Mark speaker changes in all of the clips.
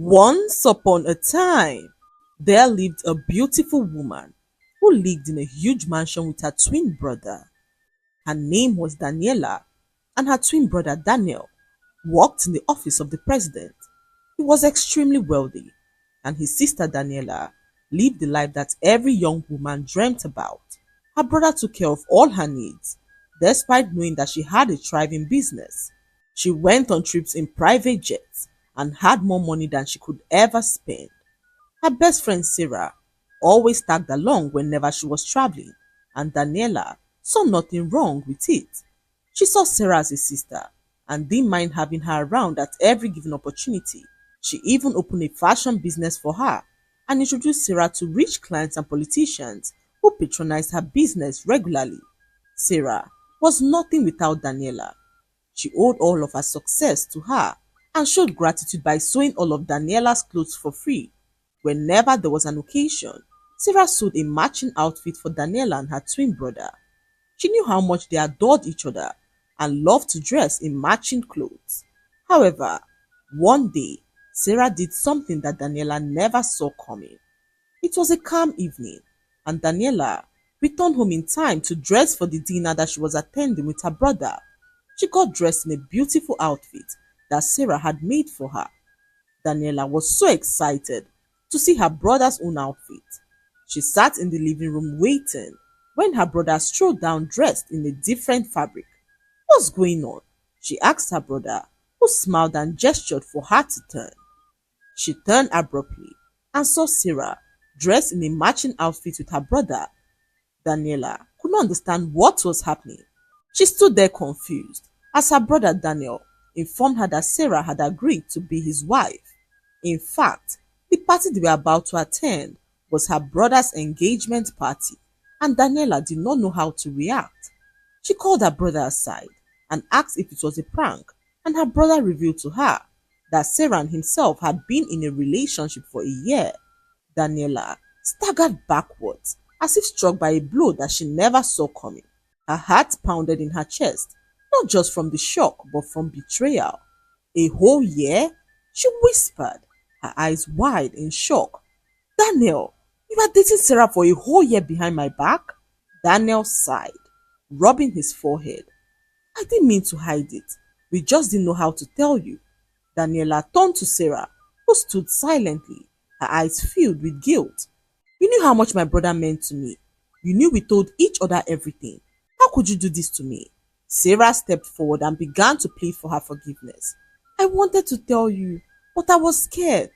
Speaker 1: Once upon a time, there lived a beautiful woman who lived in a huge mansion with her twin brother. Her name was Daniela, and her twin brother Daniel worked in the office of the president. He was extremely wealthy, and his sister Daniela lived the life that every young woman dreamt about. Her brother took care of all her needs, despite knowing that she had a thriving business. She went on trips in private jets and had more money than she could ever spend. Her best friend Sarah always tagged along whenever she was traveling, and Daniela saw nothing wrong with it. She saw Sarah as a sister and didn't mind having her around at every given opportunity. She even opened a fashion business for her and introduced Sarah to rich clients and politicians who patronized her business regularly. Sarah was nothing without Daniela. She owed all of her success to her and showed gratitude by sewing all of Daniela's clothes for free. Whenever there was an occasion, Sarah sewed a matching outfit for Daniela and her twin brother. She knew how much they adored each other and loved to dress in matching clothes. However, one day, Sarah did something that Daniela never saw coming. It was a calm evening, and Daniela returned home in time to dress for the dinner that she was attending with her brother. She got dressed in a beautiful outfit that Sarah had made for her. Daniela was so excited to see her brother's own outfit. She sat in the living room waiting when her brother strolled down dressed in a different fabric. What's going on? She asked her brother, who smiled and gestured for her to turn. She turned abruptly and saw Sarah dressed in a matching outfit with her brother. Daniela could not understand what was happening. She stood there confused as her brother Daniel informed her that Sarah had agreed to be his wife. In fact, the party they were about to attend was her brother's engagement party, and Daniela did not know how to react. She called her brother aside and asked if it was a prank, and her brother revealed to her that Sarah and himself had been in a relationship for a year. Daniela staggered backwards as if struck by a blow that she never saw coming. Her heart pounded in her chest, not just from the shock but from betrayal. A whole year? She whispered, her eyes wide in shock. Daniel, you were dating Sarah for a whole year behind my back? Daniel sighed, rubbing his forehead. I didn't mean to hide it. We just didn't know how to tell you. Daniela turned to Sarah, who stood silently, her eyes filled with guilt. You knew how much my brother meant to me. You knew we told each other everything. How could you do this to me? Sarah stepped forward and began to plead for her forgiveness. I wanted to tell you, but I was scared,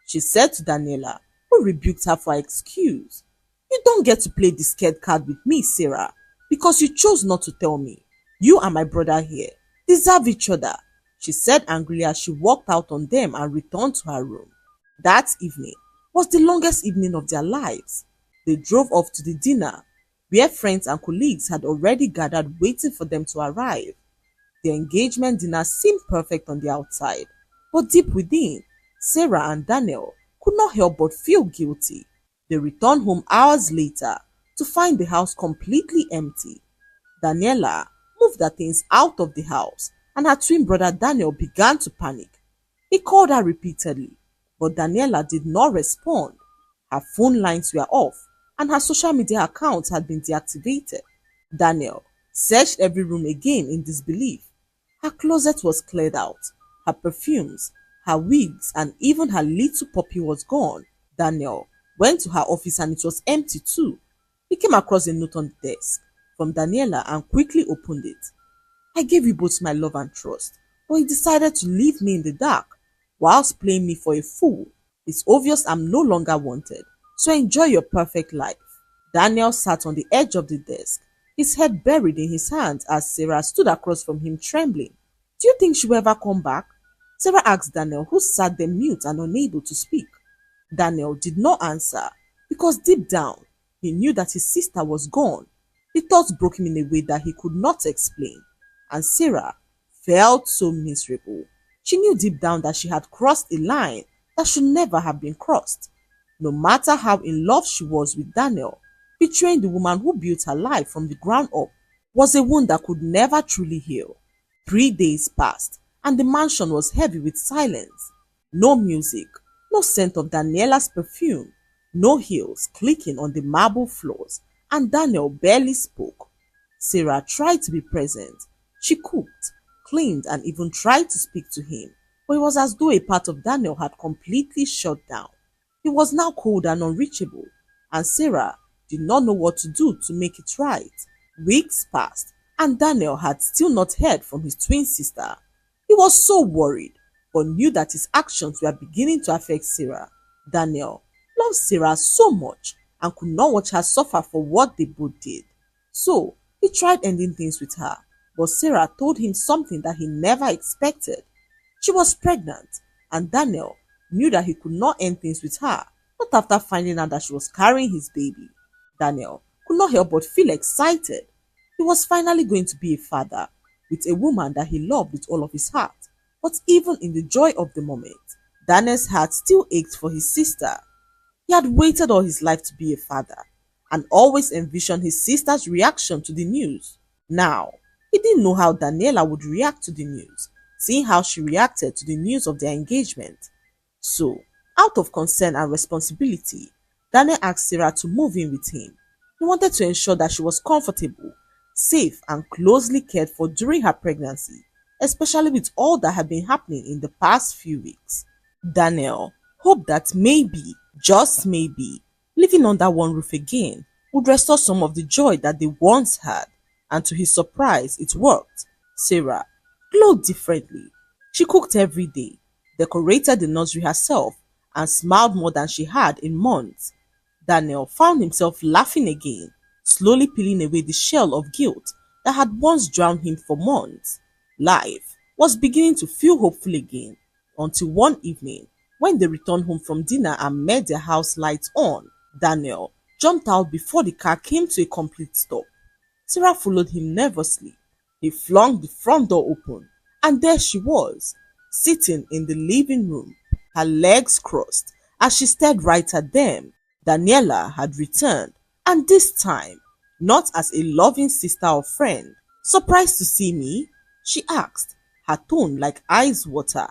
Speaker 1: she said to Daniela, who rebuked her for her excuse. You don't get to play the scared card with me, Sarah, because you chose not to tell me. You and my brother here deserve each other, she said angrily as she walked out on them and returned to her room. That evening was the longest evening of their lives. They drove off to the dinner, where friends and colleagues had already gathered waiting for them to arrive. The engagement dinner seemed perfect on the outside, but deep within, Sarah and Daniel could not help but feel guilty. They returned home hours later to find the house completely empty. Daniela moved her things out of the house, and her twin brother Daniel began to panic. He called her repeatedly, but Daniela did not respond. Her phone lines were off, and her social media accounts had been deactivated. Daniel searched every room again in disbelief. Her closet was cleared out, her perfumes, her wigs, and even her little puppy was gone. Daniel went to her office and it was empty too. He came across a note on the desk from Daniela and quickly opened it. I gave you both my love and trust, but you decided to leave me in the dark whilst playing me for a fool. It's obvious I'm no longer wanted, so enjoy your perfect life. Daniel sat on the edge of the desk, his head buried in his hands as Sarah stood across from him trembling. Do you think she will ever come back? Sarah asked Daniel, who sat there mute and unable to speak. Daniel did not answer because deep down he knew that his sister was gone. The thought broke him in a way that he could not explain, and Sarah felt so miserable. She knew deep down that she had crossed a line that should never have been crossed. No matter how in love she was with Daniel, betraying the woman who built her life from the ground up was a wound that could never truly heal. 3 days passed, and the mansion was heavy with silence. No music, no scent of Daniela's perfume, no heels clicking on the marble floors, and Daniel barely spoke. Sarah tried to be present. She cooked, cleaned, and even tried to speak to him, but it was as though a part of Daniel had completely shut down. He was now cold and unreachable, and Sarah did not know what to do to make it right. Weeks passed, and Daniel had still not heard from his twin sister. He was so worried, but knew that his actions were beginning to affect Sarah. Daniel loved Sarah so much and could not watch her suffer for what they both did. So he tried ending things with her, but Sarah told him something that he never expected. She was pregnant, and Daniel knew that he could not end things with her, not after finding out that she was carrying his baby. Daniel could not help but feel excited. He was finally going to be a father with a woman that he loved with all of his heart. But even in the joy of the moment, Daniel's heart still ached for his sister. He had waited all his life to be a father and always envisioned his sister's reaction to the news. Now, he didn't know how Daniela would react to the news, seeing how she reacted to the news of their engagement. So, out of concern and responsibility, Daniel asked Sarah to move in with him. He wanted to ensure that she was comfortable, safe, and closely cared for during her pregnancy, especially with all that had been happening in the past few weeks. Daniel hoped that maybe, just maybe, living under one roof again would restore some of the joy that they once had, and to his surprise, it worked. Sarah glowed differently. She cooked every day, decorated the nursery herself, and smiled more than she had in months. Daniel found himself laughing again, slowly peeling away the shell of guilt that had once drowned him for months. Life was beginning to feel hopeful again, until one evening, when they returned home from dinner and met their house lights on, Daniel jumped out before the car came to a complete stop. Sarah followed him nervously. He flung the front door open, and there she was, sitting in the living room, her legs crossed, as she stared right at them. Daniela had returned, and this time, not as a loving sister or friend. "Surprised to see me?" she asked, her tone like ice water.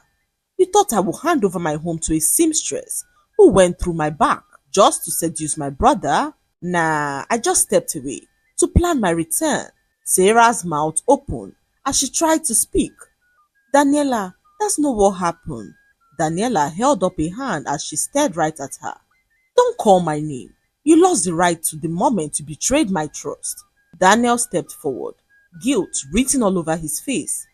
Speaker 1: "You thought I would hand over my home to a seamstress who went through my back just to seduce my brother? Nah, I just stepped away to plan my return." Sarah's mouth opened as she tried to speak. "Daniela, that's not what happened." Daniela held up a hand as she stared right at her. "Don't call my name. You lost the right to the moment you betrayed my trust." Daniel stepped forward, guilt written all over his face.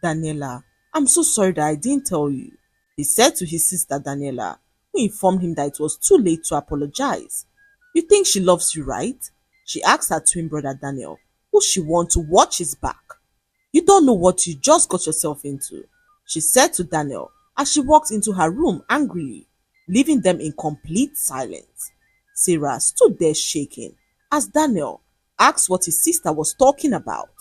Speaker 1: "Daniela, I'm so sorry that I didn't tell you," he said to his sister Daniela, who informed him that it was too late to apologize. "You think she loves you, right?" she asked her twin brother Daniel, who she wanted to watch his back. "You don't know what you just got yourself into," she said to Daniel as she walked into her room angrily, leaving them in complete silence. Sarah stood there shaking as Daniel asked what his sister was talking about.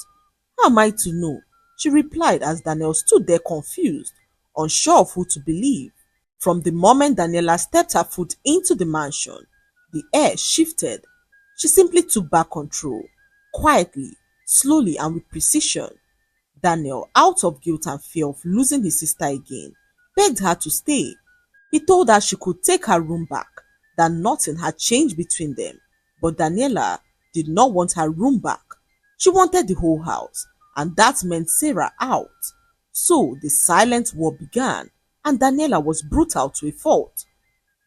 Speaker 1: "How am I to know?" she replied as Daniel stood there confused, unsure of who to believe. From the moment Daniela stepped her foot into the mansion, the air shifted. She simply took back control, quietly, slowly, and with precision. Daniel, out of guilt and fear of losing his sister again, begged her to stay. He told her she could take her room back, that nothing had changed between them. But Daniela did not want her room back. She wanted the whole house, and that meant Sarah out. So the silent war began, and Daniela was brutal to a fault.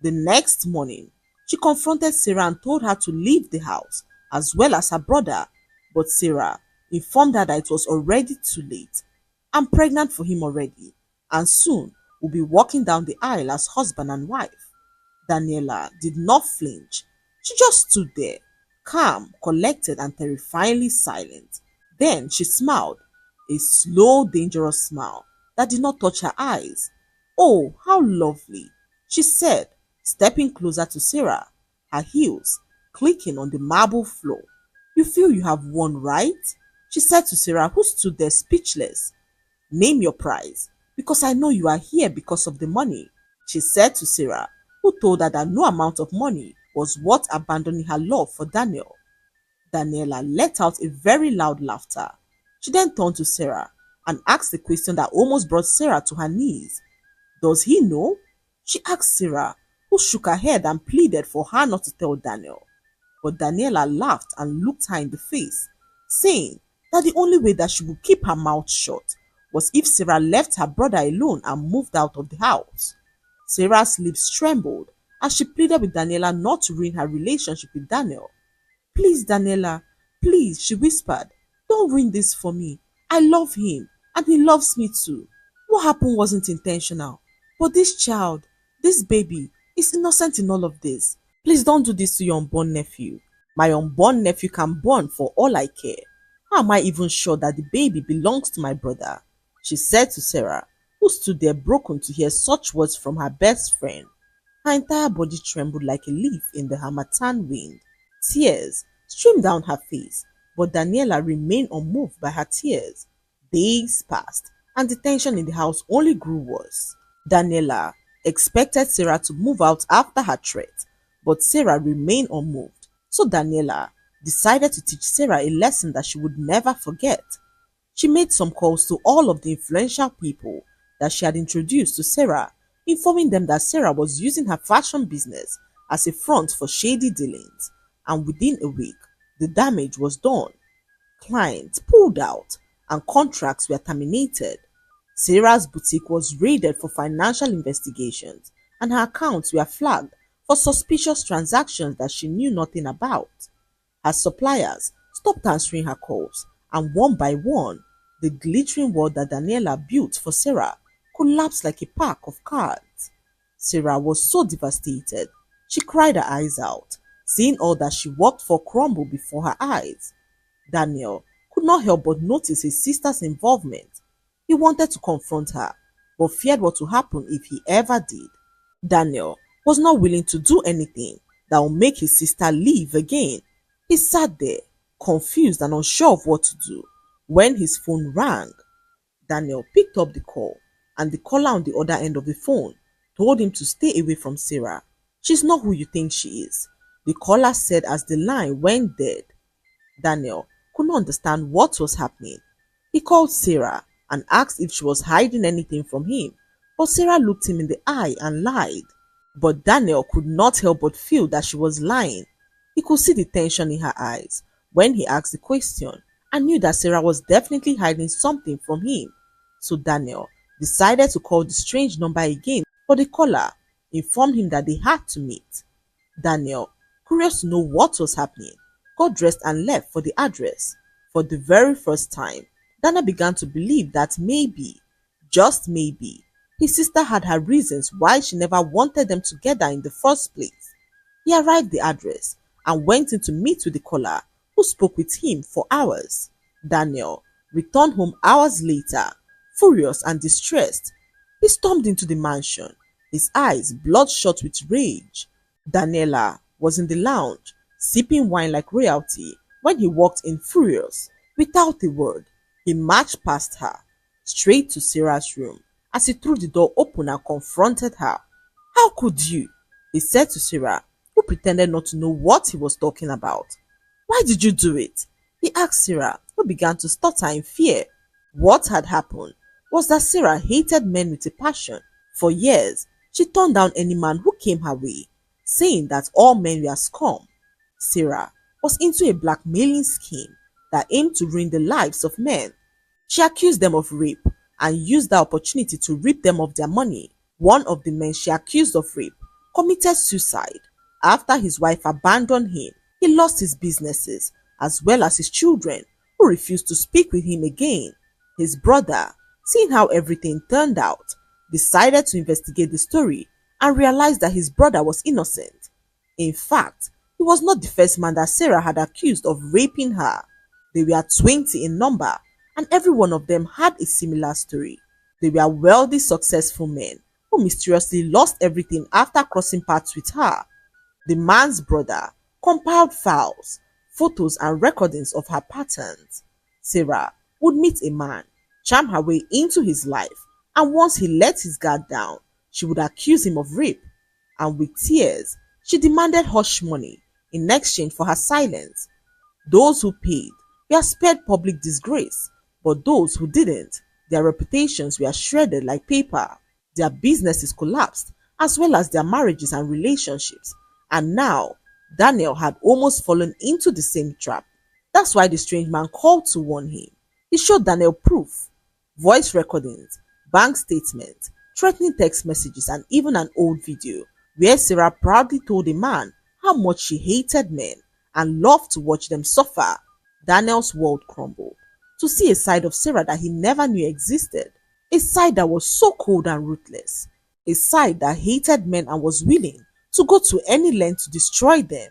Speaker 1: The next morning, she confronted Sarah and told her to leave the house, as well as her brother. But Sarah informed her that it was already too late. "I'm pregnant for him already, and soon we'll be walking down the aisle as husband and wife." Daniela did not flinch. She just stood there, calm, collected, and terrifyingly silent. Then she smiled, a slow, dangerous smile that did not touch her eyes. "Oh, how lovely," she said, stepping closer to Sarah, her heels clicking on the marble floor. "You feel you have won, right?" she said to Sarah, who stood there speechless. "Name your price, because I know you are here because of the money," she said to Sarah, who told her that no amount of money was worth abandoning her love for Daniel. Daniela let out a very loud laughter. She then turned to Sarah and asked a question that almost brought Sarah to her knees. "Does he know?" She asked Sarah, who shook her head and pleaded for her not to tell Daniel. But Daniela laughed and looked her in the face, saying that the only way that she would keep her mouth shut was if Sarah left her brother alone and moved out of the house. Sarah's lips trembled as she pleaded with Daniela not to ruin her relationship with Daniel. Please, Daniela, please, she whispered, don't ruin this for me. I love him, and he loves me too. What happened wasn't intentional. But this child, this baby, is innocent in all of this. Please don't do this to your unborn nephew. My unborn nephew can born for all I care. How am I even sure that the baby belongs to my brother? She said to Sarah, who stood there broken to hear such words from her best friend. Her entire body trembled like a leaf in the harmattan wind. Tears streamed down her face, but Daniela remained unmoved by her tears. Days passed, and the tension in the house only grew worse. Daniela expected Sarah to move out after her threat, but Sarah remained unmoved. So Daniela decided to teach Sarah a lesson that she would never forget. She made some calls to all of the influential people that she had introduced to Sarah, informing them that Sarah was using her fashion business as a front for shady dealings, and within a week, the damage was done. Clients pulled out and contracts were terminated. Sarah's boutique was raided for financial investigations, and her accounts were flagged for suspicious transactions that she knew nothing about. Her suppliers stopped answering her calls, and one by one, the glittering world that Daniela built for Sarah collapsed like a pack of cards. Sarah was so devastated. She cried her eyes out, seeing all that she worked for crumble before her eyes. Daniel could not help but notice his sister's involvement. He wanted to confront her, but feared what would happen if he ever did. Daniel was not willing to do anything that would make his sister leave again. He sat there, confused and unsure of what to do, when his phone rang. Daniel picked up the call, and the caller on the other end of the phone told him to stay away from Sarah. She's not who you think she is, the caller said as the line went dead. Daniel could not understand what was happening. He called Sarah and asked if she was hiding anything from him, but Sarah looked him in the eye and lied. But Daniel could not help but feel that she was lying. He could see the tension in her eyes when he asked the question and knew that Sarah was definitely hiding something from him. So Daniel decided to call the strange number again, but the caller informed him that they had to meet. Daniel, curious to know what was happening, got dressed and left for the address. For the very first time, Daniel began to believe that maybe, just maybe, his sister had her reasons why she never wanted them together in the first place. He arrived at the address and went in to meet with the caller, who spoke with him for hours. Daniel returned home hours later, furious and distressed. He stormed into the mansion, his eyes bloodshot with rage. Daniela was in the lounge, sipping wine like royalty, when he walked in furious. Without a word, he marched past her, straight to Sarah's room. As he threw the door open and confronted her. How could you? He said to Sarah, who pretended not to know what he was talking about. Why did you do it? He asked Sarah, who began to stutter in fear. What had happened was that Sarah hated men with a passion. For years, she turned down any man who came her way, saying that all men were scum. Sarah was into a blackmailing scheme that aimed to ruin the lives of men. She accused them of rape and used the opportunity to rip them of their money. One of the men she accused of rape committed suicide after his wife abandoned him. He lost his businesses as well as his children, who refused to speak with him again. His brother, seeing how everything turned out, decided to investigate the story and realized that his brother was innocent. In fact, he was not the first man that Sarah had accused of raping her. They were 20 in number, and every one of them had a similar story. They were wealthy, successful men who mysteriously lost everything after crossing paths with her. The man's brother compiled files, photos, and recordings of her patterns. Sarah would meet a man, charm her way into his life, and once he let his guard down, she would accuse him of rape. And with tears, she demanded hush money in exchange for her silence. Those who paid were spared public disgrace, but those who didn't, their reputations were shredded like paper. Their businesses collapsed, as well as their marriages and relationships. And now, Daniel had almost fallen into the same trap. That's why the strange man called to warn him. He showed Daniel proof, voice recordings, bank statements, threatening text messages, and even an old video where Sarah proudly told a man how much she hated men and loved to watch them suffer. Daniel's world crumbled to see a side of Sarah that he never knew existed, a side that was so cold and ruthless, a side that hated men and was willing to go to any length to destroy them.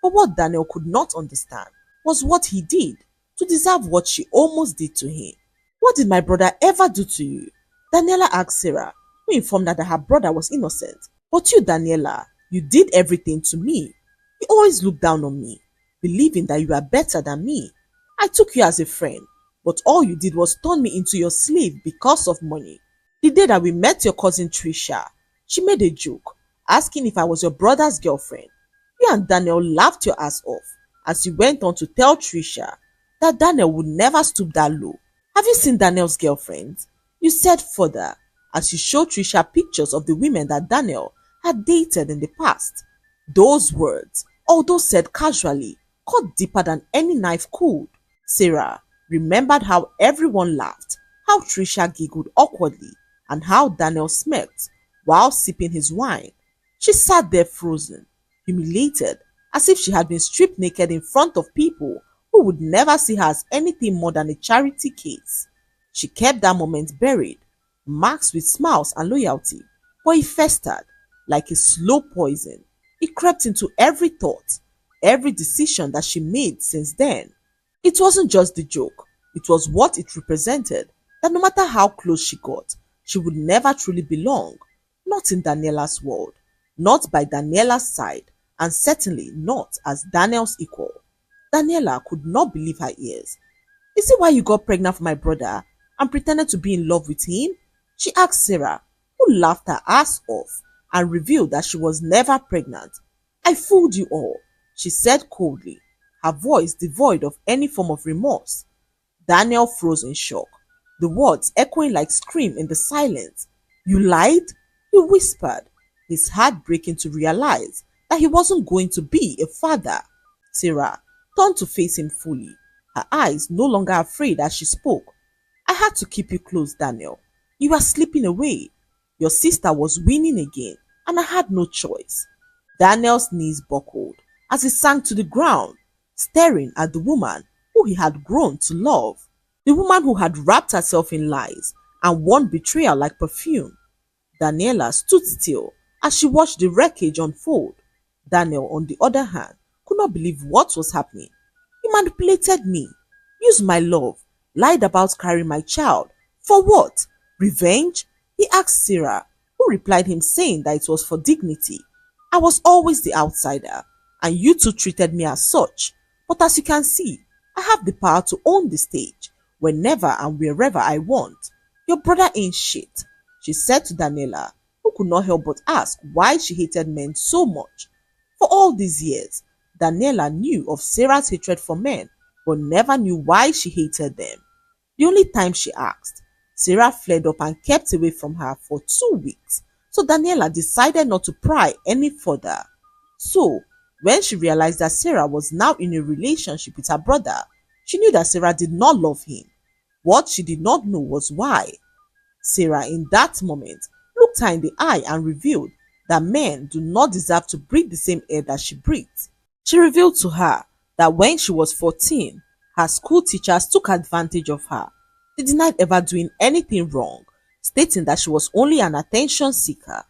Speaker 1: But what Daniel could not understand was what he did to deserve what she almost did to him. "What did my brother ever do to you?" Daniela asked Sarah, who informed her that her brother was innocent. "But you, Daniela, you did everything to me. You always looked down on me, believing that you are better than me. I took you as a friend, but all you did was turn me into your slave because of money. The day that we met your cousin Trisha, she made a joke, asking if I was your brother's girlfriend. You and Daniel laughed your ass off as you went on to tell Trisha that Daniel would never stoop that low. Have you seen Daniel's girlfriend?" You said further as you showed Trisha pictures of the women that Daniel had dated in the past. Those words, although said casually, cut deeper than any knife could. Sarah remembered how everyone laughed, how Trisha giggled awkwardly, and how Daniel smirked while sipping his wine. She sat there frozen, humiliated, as if she had been stripped naked in front of people who would never see her as anything more than a charity case. She kept that moment buried, marked with smiles and loyalty, but it festered like a slow poison. It crept into every thought, every decision that she made since then. It wasn't just the joke, it was what it represented, that no matter how close she got, she would never truly belong. Not in Daniela's world, not by Daniela's side, and certainly not as Daniel's equal. Daniela could not believe her ears. "Is it why you got pregnant for my brother and pretended to be in love with him?" she asked Sarah, who laughed her ass off and revealed that she was never pregnant. "I fooled you all," she said coldly, her voice devoid of any form of remorse. Daniel froze in shock, the words echoing like scream in the silence. "You lied?" he whispered, his heart breaking to realize that he wasn't going to be a father. Sarah turned to face him fully, her eyes no longer afraid as she spoke. "I had to keep you close, Daniel. You were slipping away. Your sister was winning again, and I had no choice." Daniel's knees buckled as he sank to the ground, staring at the woman who he had grown to love, the woman who had wrapped herself in lies and worn betrayal like perfume. Daniela stood still as she watched the wreckage unfold. Daniel, on the other hand, could not believe what was happening. "You manipulated me, used my love, lied about carrying my child. For what? Revenge?" he asked Sarah, who replied him saying that it was for dignity. "I was always the outsider, and you two treated me as such. But as you can see, I have the power to own the stage whenever and wherever I want. Your brother ain't shit," she said to Daniela, who could not help but ask why she hated men so much. For all these years, Daniela knew of Sarah's hatred for men, but never knew why she hated them. The only time she asked, Sarah fled up and kept away from her for 2 weeks, so Daniela decided not to pry any further. So, when she realized that Sarah was now in a relationship with her brother, she knew that Sarah did not love him. What she did not know was why. Sarah, in that moment, looked her in the eye and revealed that men do not deserve to breathe the same air that she breathed. She revealed to her that when she was 14, her school teachers took advantage of her. They denied ever doing anything wrong, stating that she was only an attention seeker.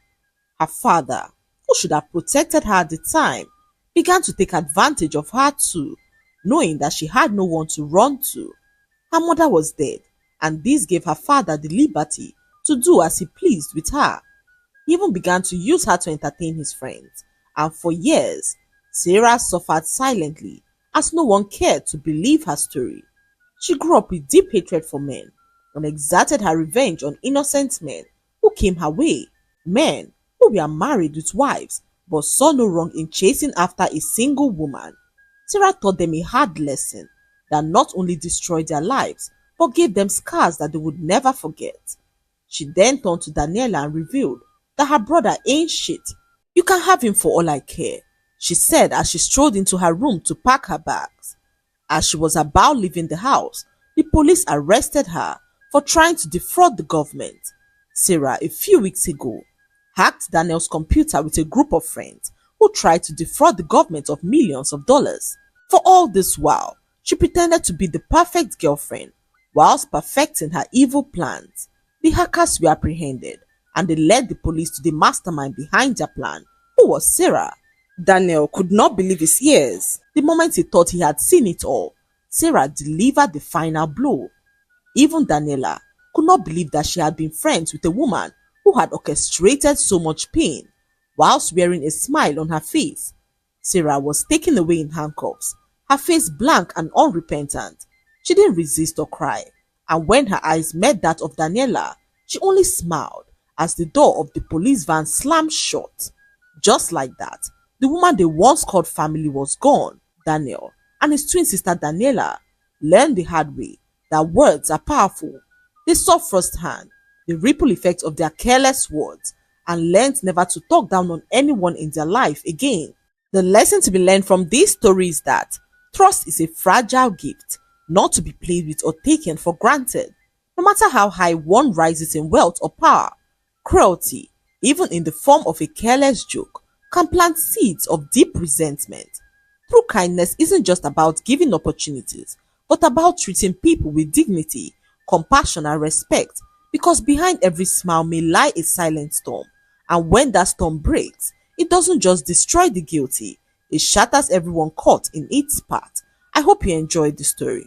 Speaker 1: Her father, who should have protected her at the time, began to take advantage of her too, knowing that she had no one to run to. Her mother was dead, and this gave her father the liberty to do as he pleased with her. He even began to use her to entertain his friends, and for years, Sarah suffered silently as no one cared to believe her story. She grew up with deep hatred for men and exerted her revenge on innocent men who came her way, men who were married with wives but saw no wrong in chasing after a single woman. Sarah taught them a hard lesson that not only destroyed their lives but gave them scars that they would never forget. She then turned to Daniela and revealed that her brother ain't shit. You can have him for all I care, she said as she strolled into her room to pack her bags. As she was about leaving the house, the police arrested her for trying to defraud the government. Sarah, a few weeks ago, hacked Daniel's computer with a group of friends who tried to defraud the government of millions of dollars. For all this while, she pretended to be the perfect girlfriend whilst perfecting her evil plans. The hackers were apprehended and they led the police to the mastermind behind their plan, who was Sarah. Daniel could not believe his ears. The moment he thought he had seen it all, Sarah delivered the final blow. Even Daniela could not believe that she had been friends with a woman who had orchestrated so much pain whilst wearing a smile on her face. Sarah was taken away in handcuffs, her face blank and unrepentant. She didn't resist or cry, and when her eyes met that of Daniela, she only smiled as the door of the police van slammed shut. Just like that, the woman they once called family was gone. Daniel and his twin sister Daniela learned the hard way that words are powerful. They saw firsthand the ripple effect of their careless words and learned never to talk down on anyone in their life again. The lesson to be learned from this story is that trust is a fragile gift, not to be played with or taken for granted. No matter how high one rises in wealth or power, cruelty, even in the form of a careless joke, can plant seeds of deep resentment. True kindness isn't just about giving opportunities, but about treating people with dignity, compassion, and respect, because behind every smile may lie a silent storm. And when that storm breaks, it doesn't just destroy the guilty, it shatters everyone caught in its path. I hope you enjoyed the story.